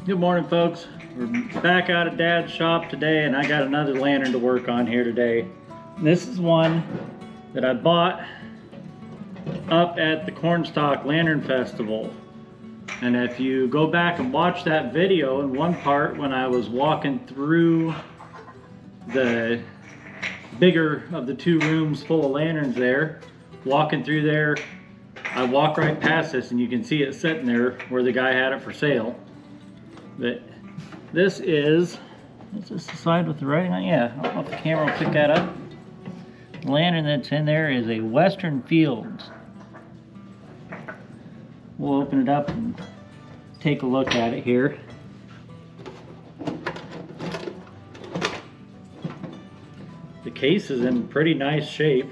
Good morning, folks. We're back out at Dad's shop today, and I got another lantern to work on here today. This is one that I bought up at the Cornstalk Lantern Festival. And if you go back and watch that video, in one part when I was walking through the bigger of the two rooms full of lanterns there, walking through there, I walk right past this and you can see it sitting there where the guy had it for sale. But this is this the side with the writing on? Yeah, I don't know if the camera will pick that up. The lantern that's in there is a Western Fields. We'll open it up and take a look at it here. The case is in pretty nice shape.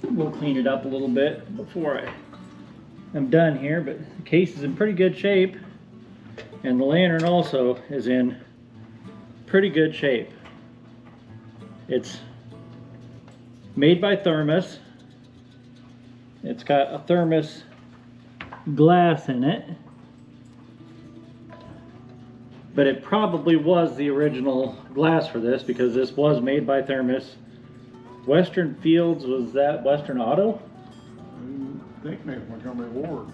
We'll clean it up a little bit before I'm done here, but the case is in pretty good shape, and the lantern also is in pretty good shape. It's made by Thermos. It's got a Thermos glass in it, but it probably was the original glass for this because this was made by Thermos. Western Fields, was that Western Auto? I think maybe Montgomery Ward.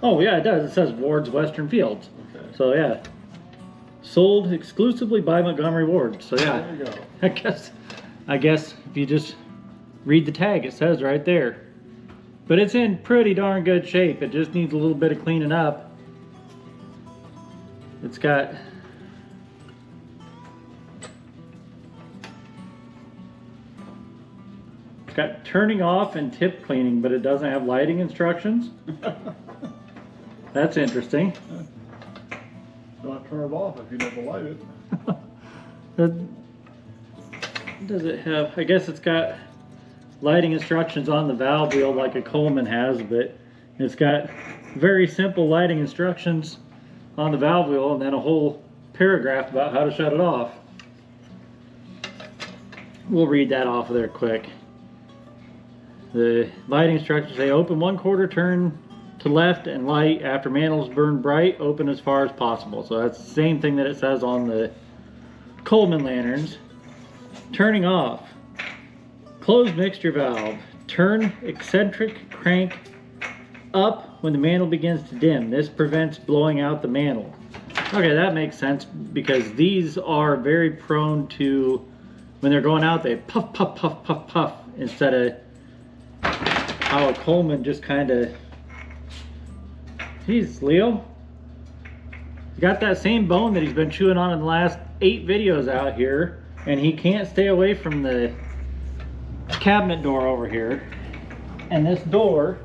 Oh yeah, it does. It says Ward's Western Fields. Okay. So yeah, sold exclusively by Montgomery Ward. So yeah, There you go. I guess if you just read the tag, it says right there. But it's in pretty darn good shape. It just needs a little bit of cleaning up. It's got turning off and tip cleaning, but it doesn't have lighting instructions. That's interesting. Don't turn it off if you never light it. Does it have, I guess it's got lighting instructions on the valve wheel like a Coleman has, but it's got very simple lighting instructions on the valve wheel and then a whole paragraph about how to shut it off. We'll read that off of there quick. The lighting instructions say open 1/4 turn to left and light after mantles burn bright, open as far as possible. So that's the same thing that it says on the Coleman lanterns. Turning off. Close mixture valve. Turn eccentric crank up when the mantle begins to dim. This prevents blowing out the mantle. Okay, that makes sense because these are very prone to, when they're going out, they puff, puff, puff, puff, puff, instead of how a Coleman just kind of, geez, Leo, he's got that same bone that he's been chewing on in the last 8 videos out here, and he can't stay away from the cabinet door over here. And this door,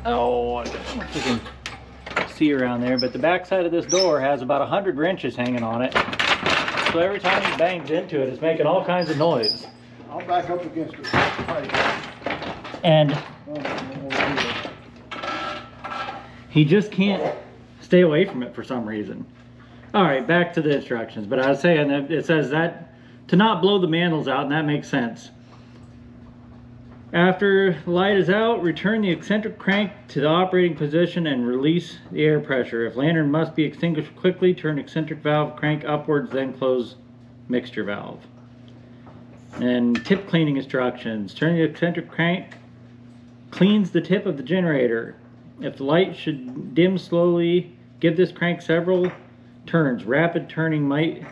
oh, I don't know if you can see around there, but the back side of this door has about 100 wrenches hanging on it. So every time he bangs into it, it's making all kinds of noise. I'll back up against it. And he just can't stay away from it for some reason. All right, back to the instructions. But I was saying that it says that to not blow the mantles out, and that makes sense. After the light is out, return the eccentric crank to the operating position and release the air pressure. If lantern must be extinguished quickly, turn eccentric valve crank upwards, then close mixture valve. And tip cleaning instructions. Turn the eccentric crank, cleans the tip of the generator. If the light should dim slowly, give this crank several turns. Rapid turning might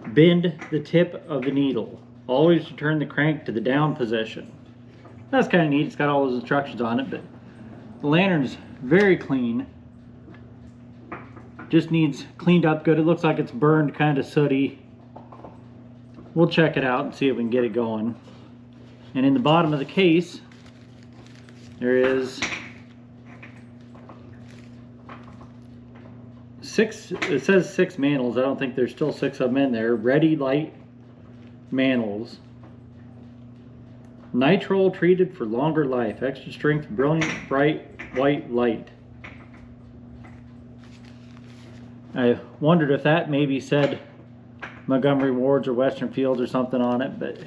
bend the tip of the needle. Always return the crank to the down position. That's kind of neat. It's got all those instructions on it, but the lantern's very clean. Just needs cleaned up good. It looks like it's burned, kind of sooty. We'll check it out and see if we can get it going. And in the bottom of the case, there is 6, it says 6 mantles. I don't think there's still 6 of them in there. Ready light mantles. Nitrile treated for longer life. Extra strength, brilliant, bright, white light. I wondered if that maybe said Montgomery Ward's or Western Fields or something on it, but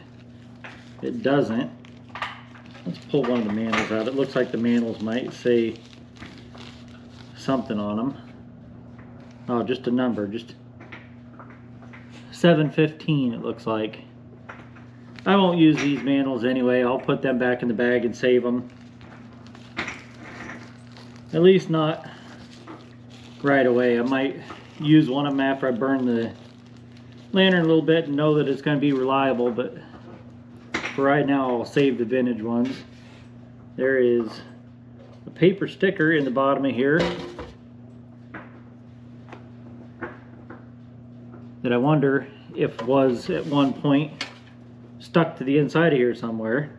it doesn't. Let's pull one of the manuals out. It looks like the manuals might say something on them. Oh, just a number, just 715 it looks like. I won't use these manuals anyway. I'll put them back in the bag and save them. At least not right away. I might use one of them after I burn the lantern a little bit and know that it's going to be reliable, but for right now I'll save the vintage ones. There is a paper sticker in the bottom of here that I wonder if was at one point stuck to the inside of here somewhere.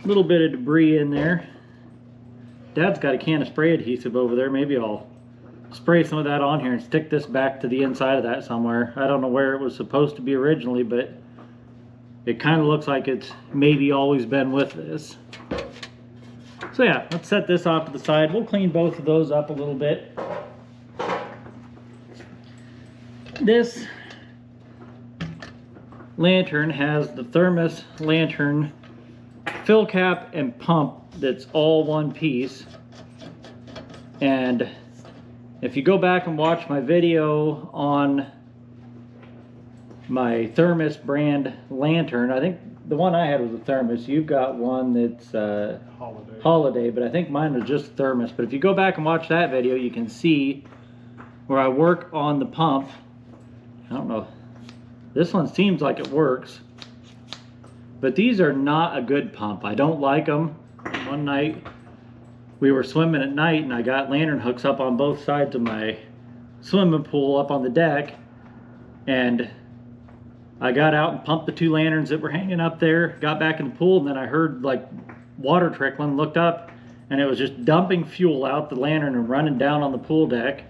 A little bit of debris in there. Dad's got a can of spray adhesive over there. Maybe I'll spray some of that on here and stick this back to the inside of that somewhere. I don't know where it was supposed to be originally, but it kind of looks like it's maybe always been with this. So yeah, let's set this off to the side. We'll clean both of those up a little bit. This lantern has the Thermos lantern fill cap and pump that's all one piece. And if you go back and watch my video on my Thermos brand lantern, I think the one I had was a Thermos. You've got one that's Holiday, but I think mine was just Thermos. But if you go back and watch that video, you can see where I work on the pump. I don't know, this one seems like it works, but these are not a good pump. I don't like them. One night we were swimming at night and I got lantern hooks up on both sides of my swimming pool up on the deck, and I got out and pumped the two lanterns that were hanging up there, got back in the pool, and then I heard like water trickling, looked up, and it was just dumping fuel out the lantern and running down on the pool deck.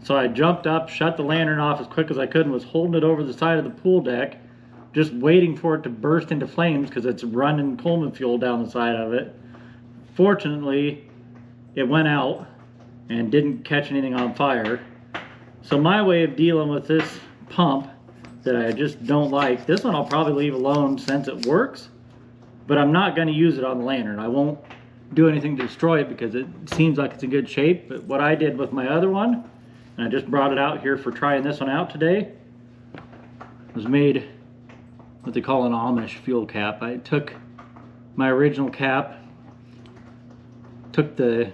So I jumped up, shut the lantern off as quick as I could, and was holding it over the side of the pool deck, just waiting for it to burst into flames because it's running Coleman fuel down the side of it. Fortunately, it went out and didn't catch anything on fire. So my way of dealing with this pump that I just don't like, this one I'll probably leave alone since it works, but I'm not going to use it on the lantern. I won't do anything to destroy it because it seems like it's in good shape. But what I did with my other one, and I just brought it out here for trying this one out today, was made what they call an Amish fuel cap. I took my original cap, took the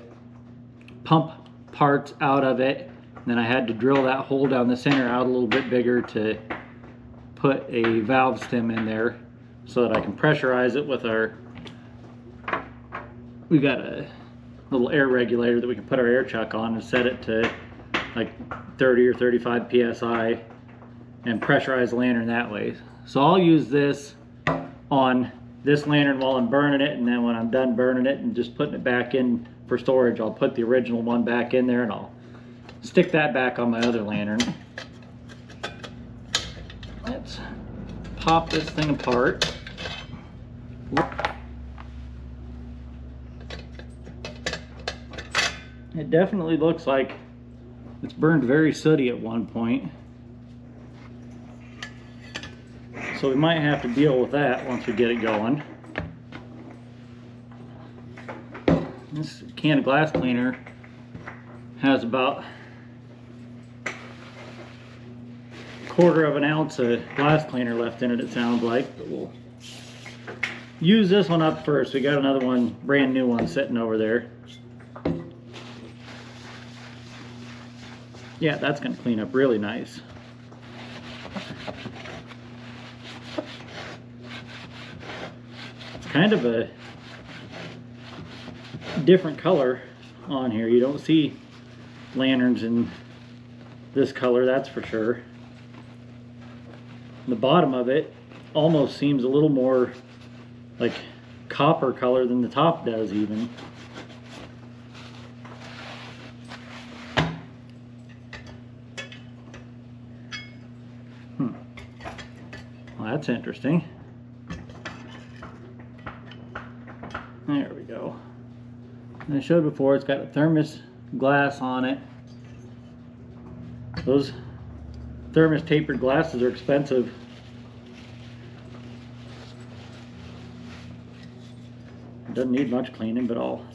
pump parts out of it, and then I had to drill that hole down the center out a little bit bigger to put a valve stem in there so that I can pressurize it with our, we've got a little air regulator that we can put our air chuck on and set it to like 30 or 35 psi and pressurize the lantern that way. So I'll use this on this lantern while I'm burning it, and then when I'm done burning it and just putting it back in for storage, I'll put the original one back in there and I'll stick that back on my other lantern. Let's pop this thing apart. It definitely looks like it's burned very sooty at one point. So we might have to deal with that once we get it going. This can of glass cleaner has about 1/4 of an ounce of glass cleaner left in it, it sounds like. But we'll use this one up first. We got another one, brand new one, sitting over there. Yeah, that's going to clean up really nice. It's kind of a different color on here. You don't see lanterns in this color, that's for sure. The bottom of it almost seems a little more like copper color than the top does even. Well, that's interesting. There we go. And I showed before, it's got a Thermos glass on it. Those Thermos tapered glasses are expensive. Doesn't need much cleaning, but I'll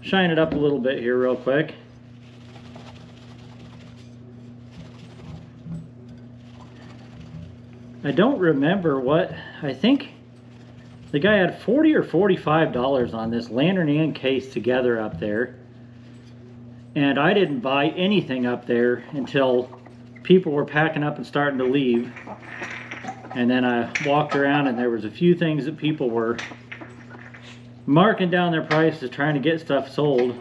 shine it up a little bit here real quick. I don't remember what, I think the guy had $40 or $45 on this lantern and case together up there. And I didn't buy anything up there until people were packing up and starting to leave. And then I walked around and there was a few things that people were marking down their prices trying to get stuff sold.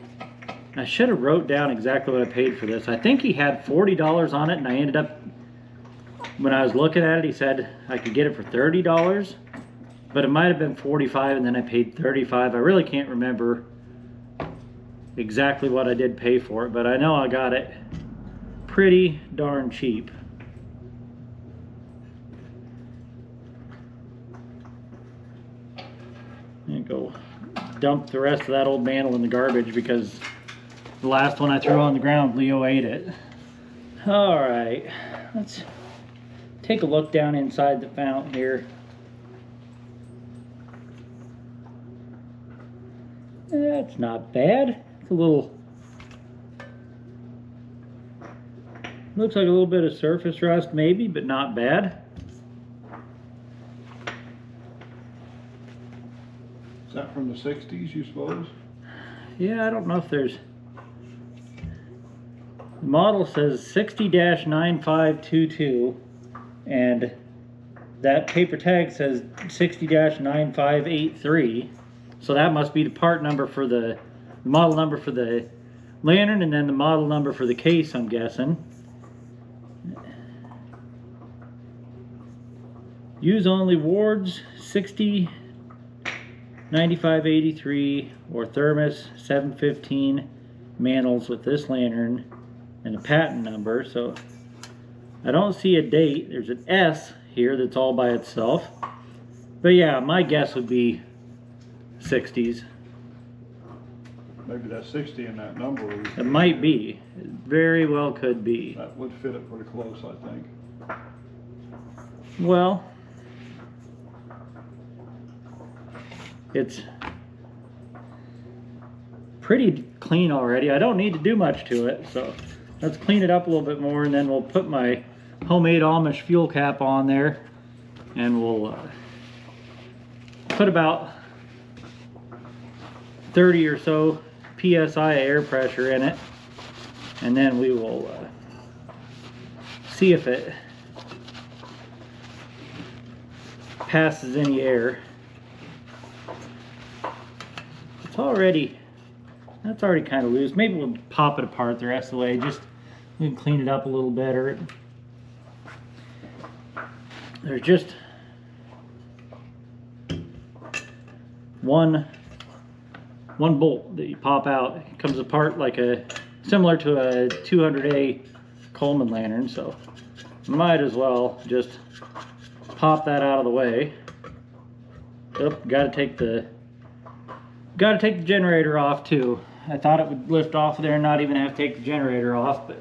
I should have wrote down exactly what I paid for this. I think he had $40 on it, and I ended up, when I was looking at it, he said I could get it for $30, but it might have been $45 and then I paid $35. I really can't remember exactly what I did pay for it, but I know I got it pretty darn cheap. And go dump the rest of that old mantle in the garbage because the last one I threw on the ground, Leo ate it. All right, let's take a look down inside the fountain here. That's not bad. It's a little, looks like a little bit of surface rust maybe, but not bad. Is that from the 60s, you suppose? Yeah, I don't know if there's, the model says 60-9522 and that paper tag says 60-9583. So that must be the part number for the model number for the lantern and then the model number for the case, I'm guessing. Use only wards 60-9583 or Thermos 715 mantles with this lantern and a patent number. So I don't see a date. There's an S here that's all by itself. But yeah, my guess would be 60s. Maybe that 60 in that number. It might be. It very well could be. That would fit it pretty close, I think. Well, it's pretty clean already. I don't need to do much to it, so let's clean it up a little bit more and then we'll put my homemade Amish fuel cap on there and we'll put about 30 or so PSI air pressure in it, and then we will see if it passes any air. It's already, that's already kind of loose. Maybe we'll pop it apart the rest of the way, just we can clean it up a little better. There's just one bolt that you pop out. It comes apart like similar to a 200A Coleman lantern, so might as well just pop that out of the way. Oop, gotta take the generator off too. I thought it would lift off of there and not even have to take the generator off, but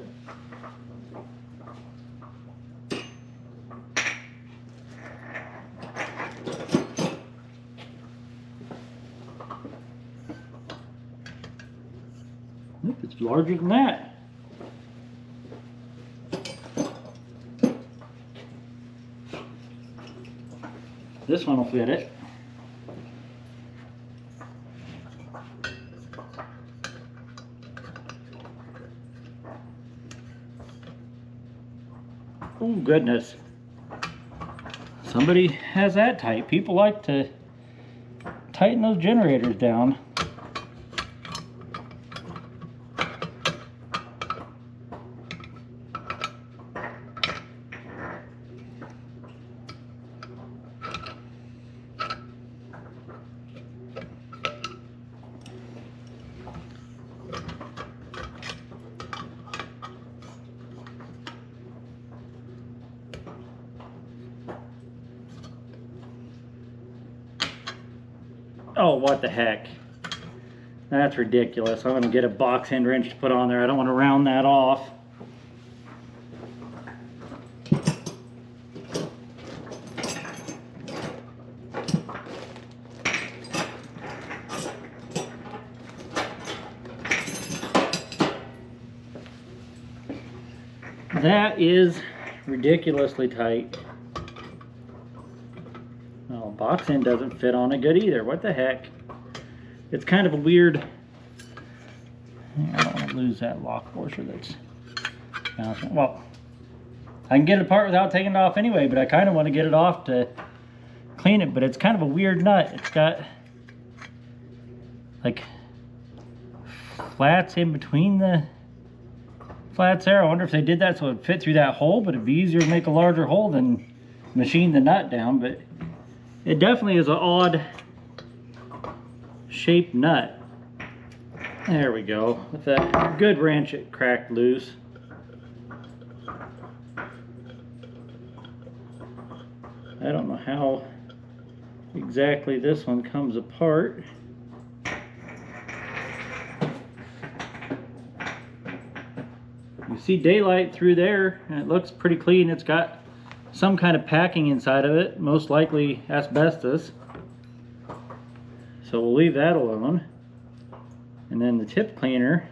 it's larger than that. This one will fit it. Oh goodness. Somebody has that tight. People like to tighten those generators down. Oh, what the heck. That's ridiculous. I'm going to get a box end wrench to put on there. I don't want to round that off. That is ridiculously tight. Oh, box end doesn't fit on it good either. What the heck? It's kind of a weird... I don't want to lose that lock washer that's... Well, I can get it apart without taking it off anyway, but I kind of want to get it off to clean it. But it's kind of a weird nut. It's got like flats in between the flats there. I wonder if they did that so it would fit through that hole, but it'd be easier to make a larger hole than machine the nut down. But it definitely is an odd shaped nut. There we go. With a good wrench, it cracked loose. I don't know how exactly this one comes apart. You see daylight through there, and it looks pretty clean. It's got some kind of packing inside of it, most likely asbestos. So we'll leave that alone. And then the tip cleaner.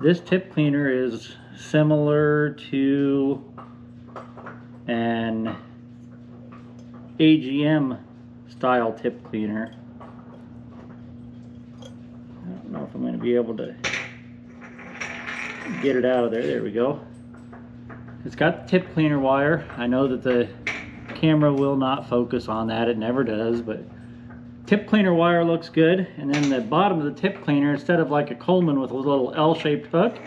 This tip cleaner is similar to an AGM style tip cleaner. I don't know if I'm going to be able to get it out of there. There we go. It's got the tip cleaner wire. I know that the camera will not focus on that. It never does, but tip cleaner wire looks good. And then the bottom of the tip cleaner, instead of like a Coleman with a little L-shaped hook,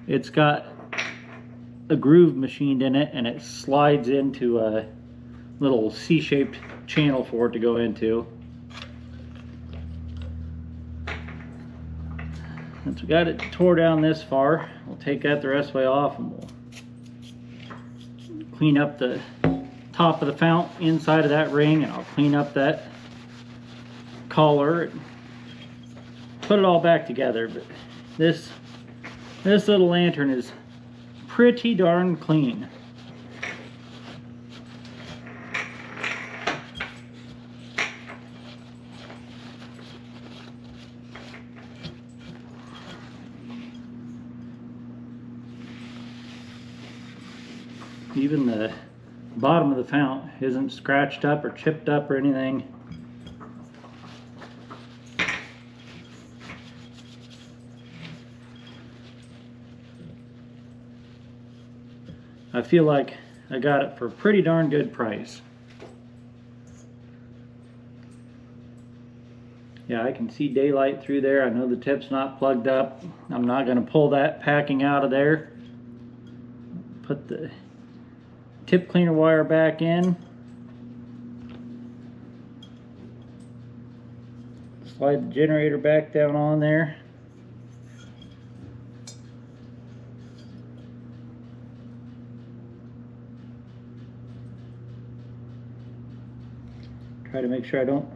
it's got a groove machined in it, and it slides into a little C-shaped channel for it to go into. Since we got it tore down this far, we'll take that the rest of the way off, and we'll clean up the top of the fount inside of that ring, and I'll clean up that collar and put it all back together. But this little lantern is pretty darn clean. Even the bottom of the fount isn't scratched up or chipped up or anything. I feel like I got it for a pretty darn good price. Yeah, I can see daylight through there. I know the tip's not plugged up. I'm not going to pull that packing out of there. Put the tip cleaner wire back in. Slide the generator back down on there. Try to make sure I don't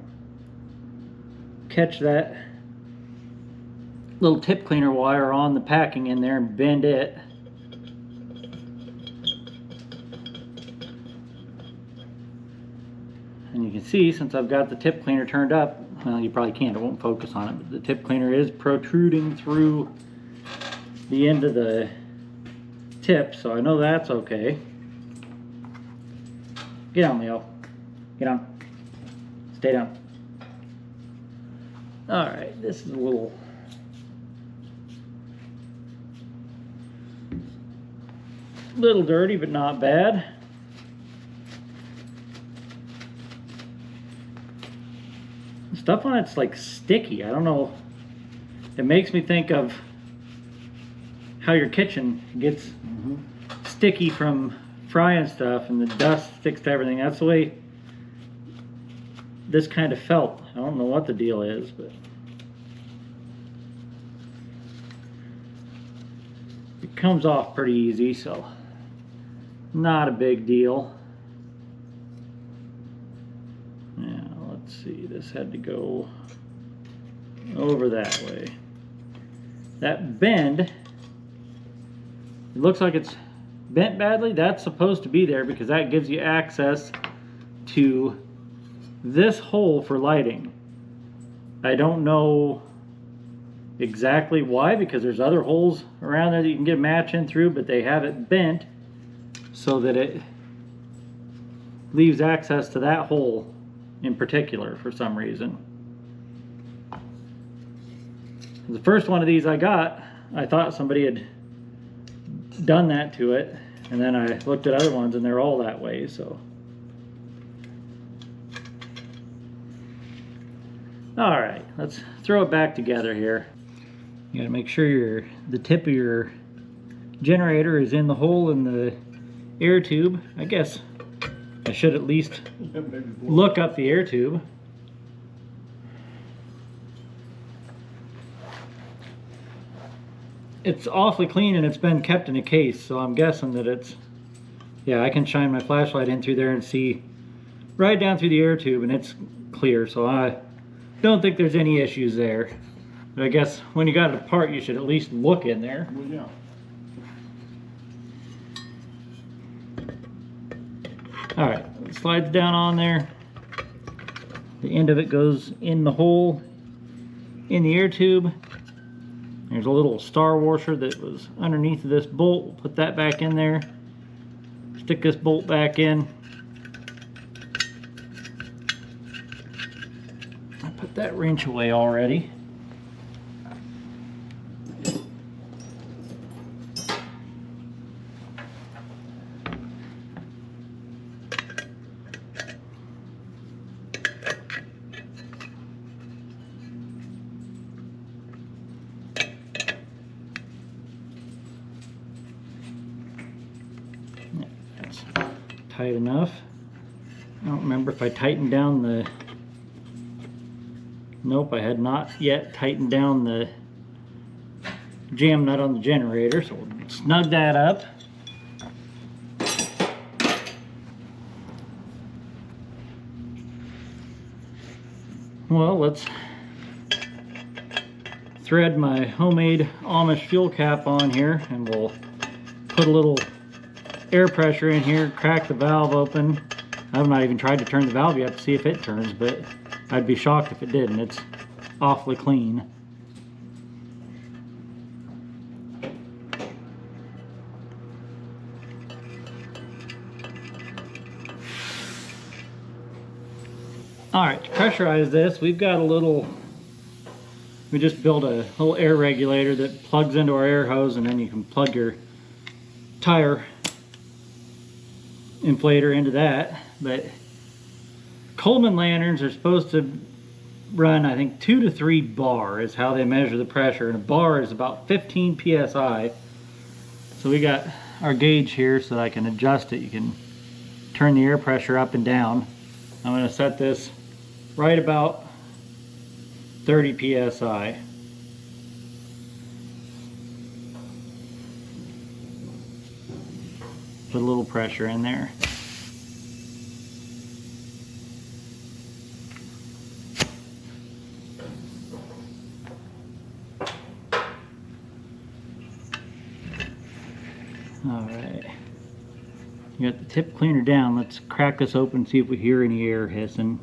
catch that little tip cleaner wire on the packing in there and bend it. And you can see, since I've got the tip cleaner turned up, well, you probably can't, it won't focus on it, but the tip cleaner is protruding through the end of the tip, so I know that's okay. Get down, Leo. Get on. Stay down. Alright, this is a little dirty, but not bad. Stuff on it's like sticky. I don't know. It makes me think of how your kitchen gets sticky from frying stuff and the dust sticks to everything. That's the way this kind of felt. I don't know what the deal is, but it comes off pretty easy, so not a big deal. Yeah, let's see, this had to go over that way. That bend, it looks like it's bent badly. That's supposed to be there because that gives you access to this hole for lighting. I don't know exactly why, because there's other holes around there that you can get a match in through, but they have it bent so that it leaves access to that hole in particular for some reason. The first one of these I got, I thought somebody had done that to it, and then I looked at other ones and they're all that way. So all right, let's throw it back together here. You gotta make sure the tip of your generator is in the hole in the air tube. I guess I should at least look up the air tube. It's awfully clean and it's been kept in a case, so I'm guessing that it's, yeah, I can shine my flashlight in through there and see right down through the air tube and it's clear, so I don't think there's any issues there. But I guess when you got it apart, you should at least look in there. Well, yeah. All right, it slides down on there. The end of it goes in the hole in the air tube. There's a little star washer that was underneath of this bolt. We'll put that back in there. Stick this bolt back in. I put that wrench away already. That's tight enough. I don't remember if I tightened down the... Nope, I had not yet tightened down the jam nut on the generator, so we'll snug that up. Well, let's thread my homemade Amish fuel cap on here, and we'll put a little air pressure in here, crack the valve open. I've not even tried to turn the valve yet to see if it turns, but I'd be shocked if it didn't. It's awfully clean. All right, to pressurize this, we've got a little, we just built a little air regulator that plugs into our air hose, and then you can plug your tire inflator into that. But Coleman lanterns are supposed to run, I think, 2 to 3 bar is how they measure the pressure, and a bar is about 15 psi. So we got our gauge here so that I can adjust it. You can turn the air pressure up and down. I'm going to set this right about 30 psi. Put a little pressure in there. All right. You got the tip cleaner down. Let's crack this open and see if we hear any air hissing.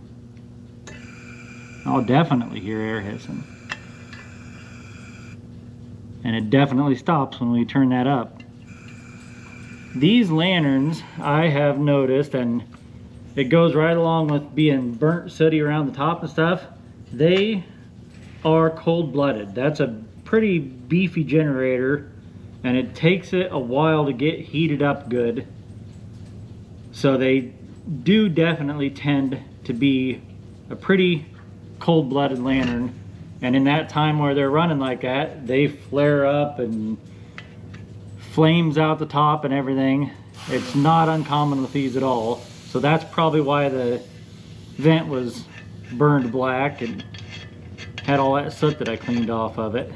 I'll definitely hear air hissing. And it definitely stops when we turn that up. These lanterns, I have noticed, and it goes right along with being burnt sooty around the top and stuff, they are cold-blooded. That's a pretty beefy generator, and it takes it a while to get heated up good. So they do definitely tend to be a pretty cold-blooded lantern, and in that time where they're running like that, they flare up and flames out the top and everything. It's not uncommon with these at all. So that's probably why the vent was burned black and had all that soot that I cleaned off of it.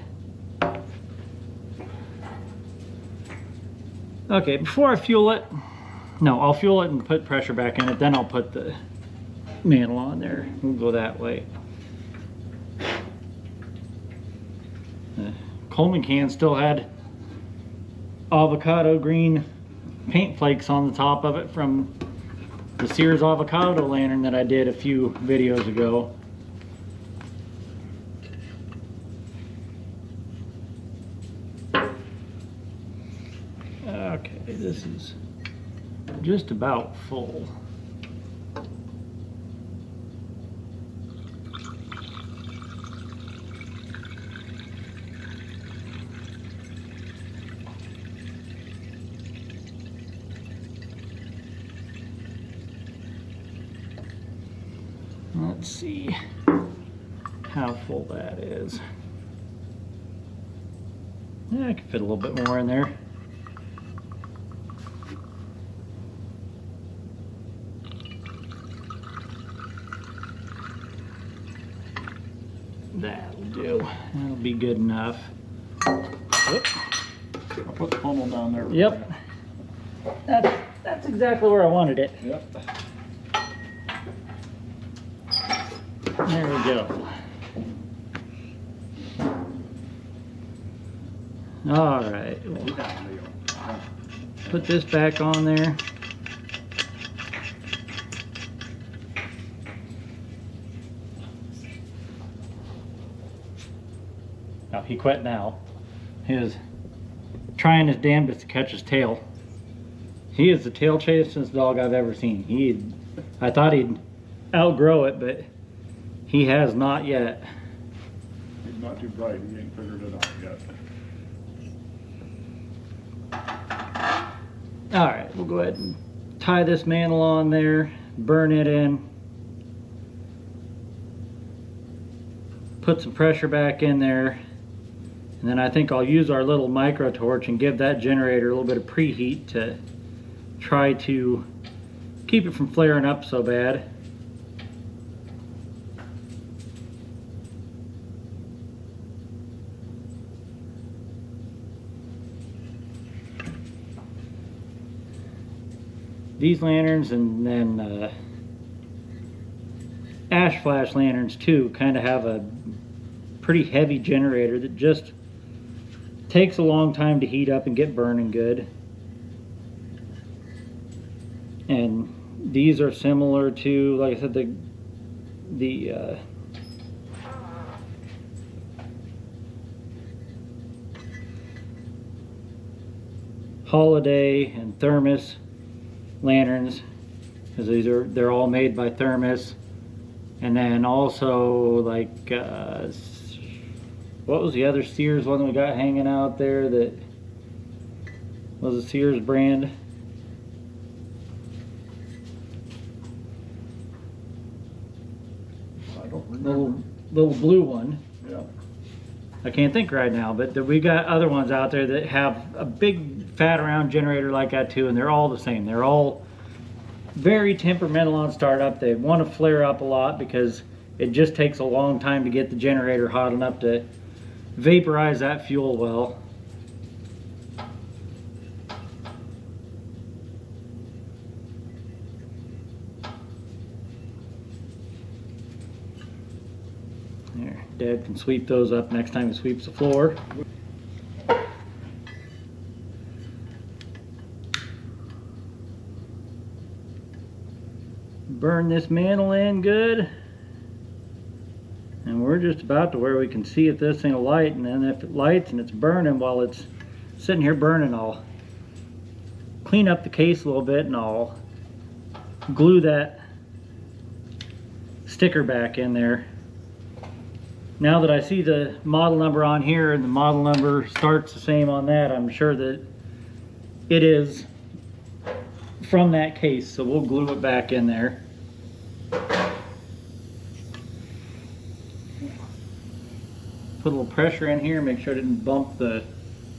Okay, before I fuel it, no, I'll fuel it and put pressure back in it, then I'll put the mantle on there. We'll go that way. The Coleman can still had avocado green paint flakes on the top of it from the Sears avocado lantern that I did a few videos ago. Okay, this is just about full. Let's see how full that is. Yeah, I can fit a little bit more in there. That'll do. That'll be good enough. Whoop. I'll put the funnel down there. Yep. That's exactly where I wanted it. Yep. There we go. All right. We'll put this back on there. Oh, he quit now. He was trying his damnedest to catch his tail. He is the tail chasingest dog I've ever seen. I thought he'd outgrow it, but he has not yet. He's not too bright. He ain't figured it out yet. All right, we'll go ahead and tie this mantle on there, burn it in, put some pressure back in there, and then I think I'll use our little micro torch and give that generator a little bit of preheat to try to keep it from flaring up so bad. These lanterns and then ash flash lanterns too kind of have a pretty heavy generator that just takes a long time to heat up and get burning good. And these are similar to, like I said, the Holiday and Thermos lanterns, because they're all made by Thermos. And then also like what was the other Sears one we got hanging out there that was a Sears brand? I don't remember. Little blue one. Yeah. I can't think right now, but we got other ones out there that have a big fat round generator like that too, and they're all the same. They're all very temperamental on startup. They want to flare up a lot because it just takes a long time to get the generator hot enough to vaporize that fuel well. There, Dad can sweep those up next time he sweeps the floor. Burn this mantle in good, and we're just about to where we can see if this thing will light, and then if it lights and it's burning while it's sitting here burning, I'll clean up the case a little bit and I'll glue that sticker back in there. Now that I see the model number on here and the model number starts the same on that, I'm sure that it is from that case, so we'll glue it back in there. Put a little pressure in here, make sure it didn't bump the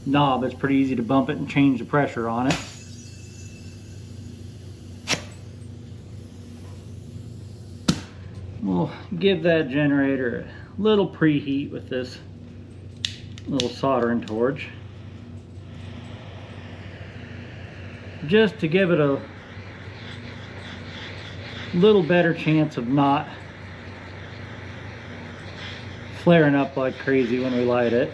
knob. It's pretty easy to bump it and change the pressure on it. We'll give that generator a little preheat with this little soldering torch, just to give it a little better chance of not flaring up like crazy when we light it.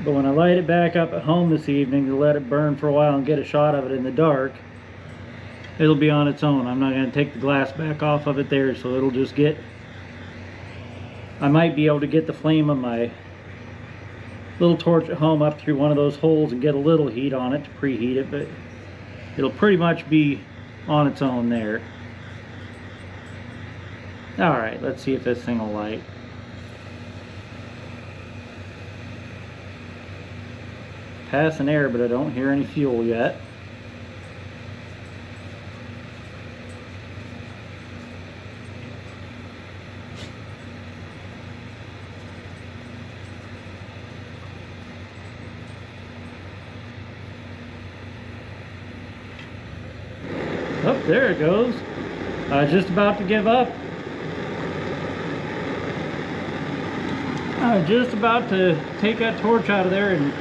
But when I light it back up at home this evening to let it burn for a while and get a shot of it in the dark, it'll be on its own. I'm not going to take the glass back off of it there, so it'll just get, I might be able to get the flame of my little torch at home up through one of those holes and get a little heat on it to preheat it, but it'll pretty much be on its own there. Alright, let's see if this thing will light. Passing air, but I don't hear any fuel yet. Oh, there it goes. I was just about to give up. I was just about to take that torch out of there and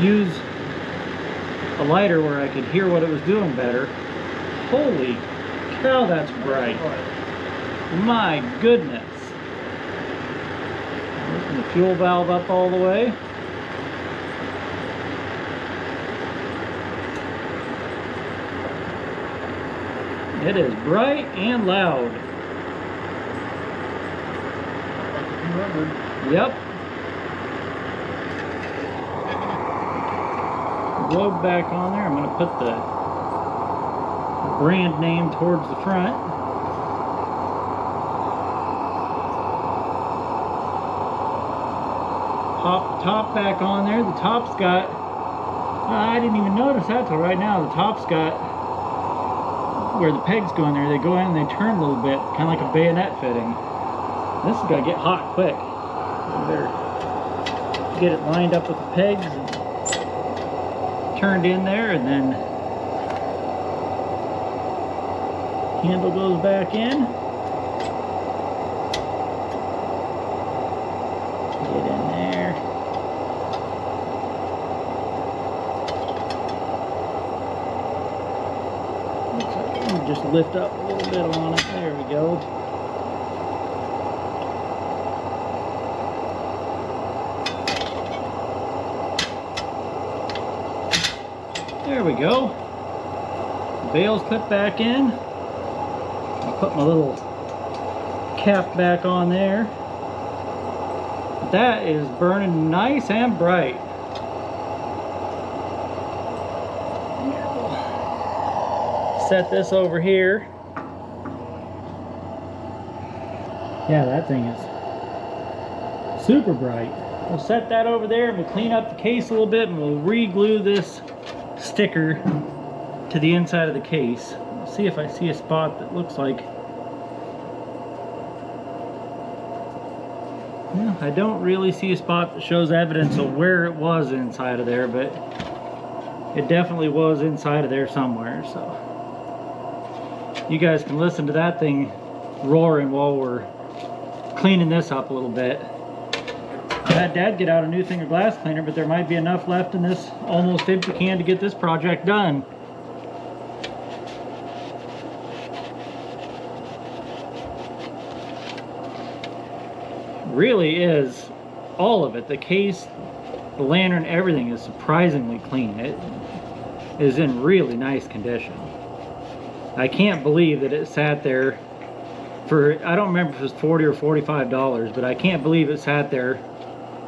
use a lighter where I could hear what it was doing better. Holy cow, that's bright. My goodness. Open the fuel valve up all the way. It is bright and loud. Yep. Globe back on there. I'm going to put the brand name towards the front. Pop the top back on there. The top's got, I didn't even notice that till right now. The top's got where the pegs go in there. They go in and they turn a little bit, kind of like a bayonet fitting. This is going to get hot quick. I better get it lined up with the pegs and turned in there, and then handle goes back in. Get in there. Looks like we just lift up a little bit on it. There we go. There we go. The bale's clipped back in. I'll put my little cap back on there. That is burning nice and bright. Set this over here. Yeah, that thing is super bright. We'll set that over there and we'll clean up the case a little bit and we'll re-glue this sticker to the inside of the case. I'll see if I see a spot that looks like, well, I don't really see a spot that shows evidence of where it was inside of there, but it definitely was inside of there somewhere. So you guys can listen to that thing roaring while we're cleaning this up a little bit. I had Dad get out a new thing of glass cleaner, but there might be enough left in this almost empty can to get this project done. Really is all of it. The case, the lantern, everything is surprisingly clean. It is in really nice condition. I can't believe that it sat there for, I don't remember if it was $40 or $45, but I can't believe it sat there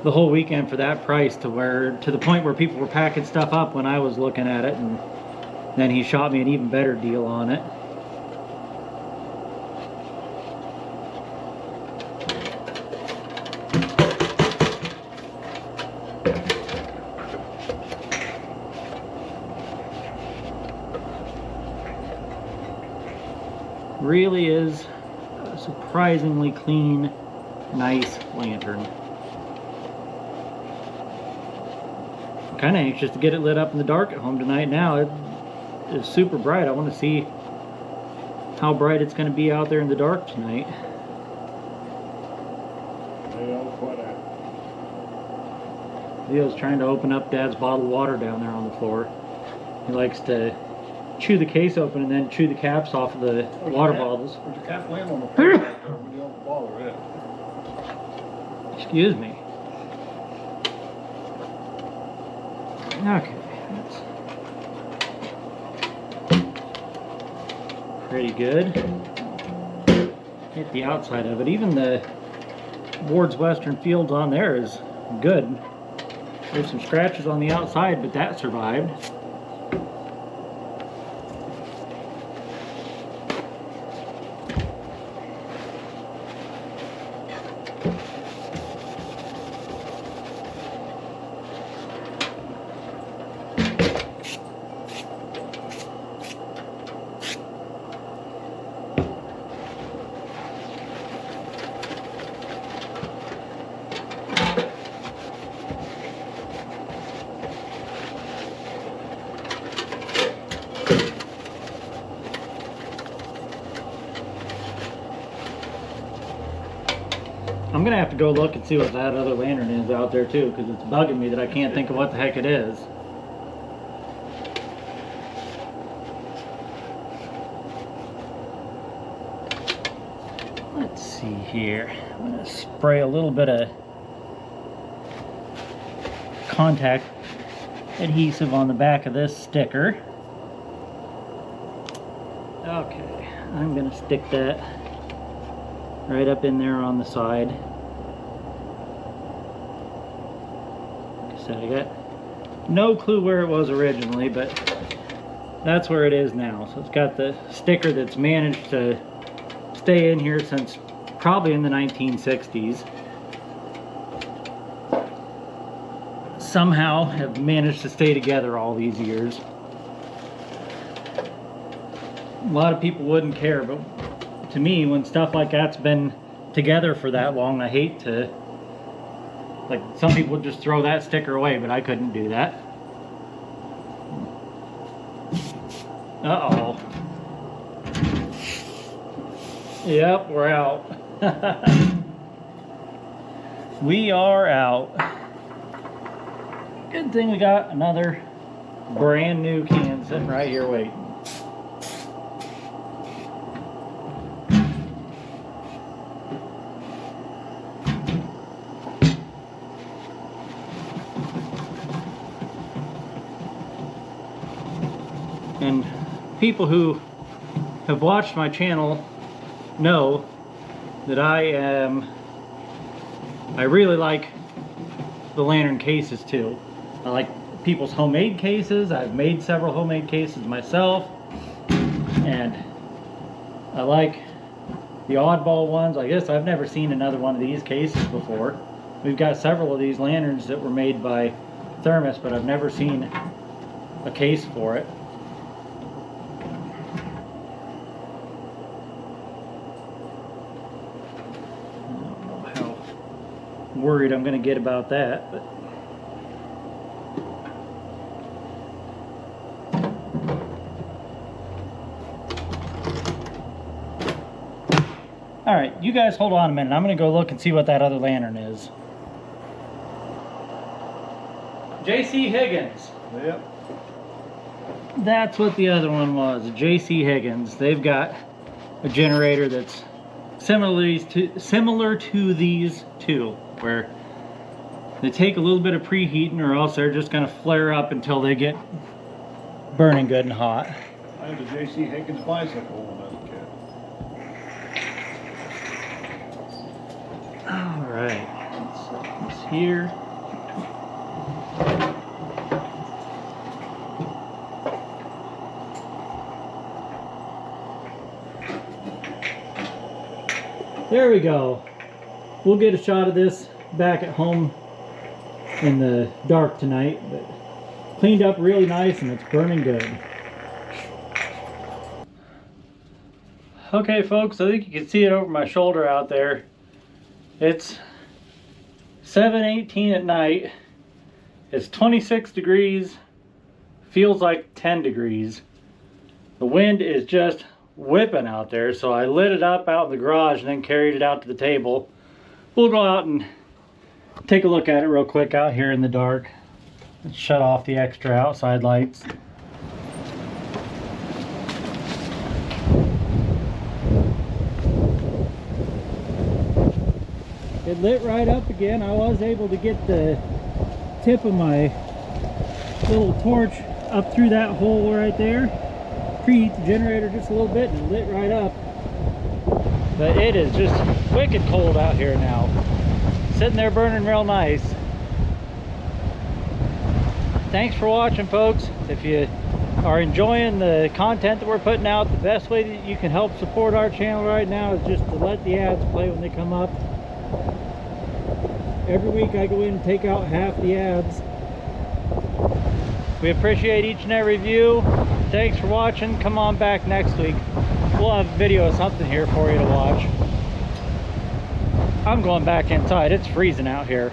the whole weekend for that price, to the point where people were packing stuff up when I was looking at it, and then he shot me an even better deal on it. Really is a surprisingly clean, nice lantern. Kind of anxious to get it lit up in the dark at home tonight. Now it is super bright. I want to see how bright it's going to be out there in the dark tonight. Leo's trying to open up Dad's bottled water down there on the floor. He likes to chew the case open and then chew the caps off of the water bottles. There's a cap lamp on the floor right there. We don't bother it. Excuse me. Okay, that's pretty good. Hit the outside of it. Even the Ward's Western Fields on there is good. There's some scratches on the outside, but that survived. I'm gonna have to go look and see what that other lantern is out there too, because it's bugging me that I can't think of what the heck it is. Let's see here. I'm gonna spray a little bit of contact adhesive on the back of this sticker. Okay, I'm gonna stick that right up in there on the side. Like I said, I got no clue where it was originally, but that's where it is now. So it's got the sticker that's managed to stay in here since probably in the 1960s. Somehow have managed to stay together all these years. A lot of people wouldn't care, but to me, when stuff like that's been together for that long, I hate to, like, some people just throw that sticker away, but I couldn't do that. Uh-oh. Yep, we're out. We are out. Good thing we got another brand new can sitting right here waiting. And people who have watched my channel know that I really like the lantern cases too. I like people's homemade cases. I've made several homemade cases myself, and I like the oddball ones. I guess I've never seen another one of these cases before. We've got several of these lanterns that were made by Thermos, but I've never seen a case for it. Worried I'm going to get about that, but all right, you guys hold on a minute. I'm going to go look and see what that other lantern is. J.C. Higgins. Yep. That's what the other one was, J.C. Higgins. They've got a generator that's similar to these two, where they take a little bit of preheating, or else they're just going to flare up until they get burning good and hot. I had a J.C. Higgins bicycle when I was a kid. All right, let's set this here. There we go. We'll get a shot of this back at home in the dark tonight, but cleaned up really nice and it's burning good. Okay folks, I think you can see it over my shoulder out there. It's 7:18 at night. It's 26 degrees, feels like 10 degrees. The wind is just whipping out there, so I lit it up out in the garage and then carried it out to the table. We'll go out and take a look at it real quick out here in the dark. Let's shut off the extra outside lights. It lit right up again. I was able to get the tip of my little torch up through that hole right there. Preheat the generator just a little bit and it lit right up. But it is just wicked cold out here now. Sitting there burning real nice. thanks for watching, folks. If you are enjoying the content that we're putting out, the best way that you can help support our channel right now is just to let the ads play when they come up. Every week I go in and take out half the ads. We appreciate each and every view. Thanks for watching. Come on back next week. We'll have a video of something here for you to watch. I'm going back inside. It's freezing out here.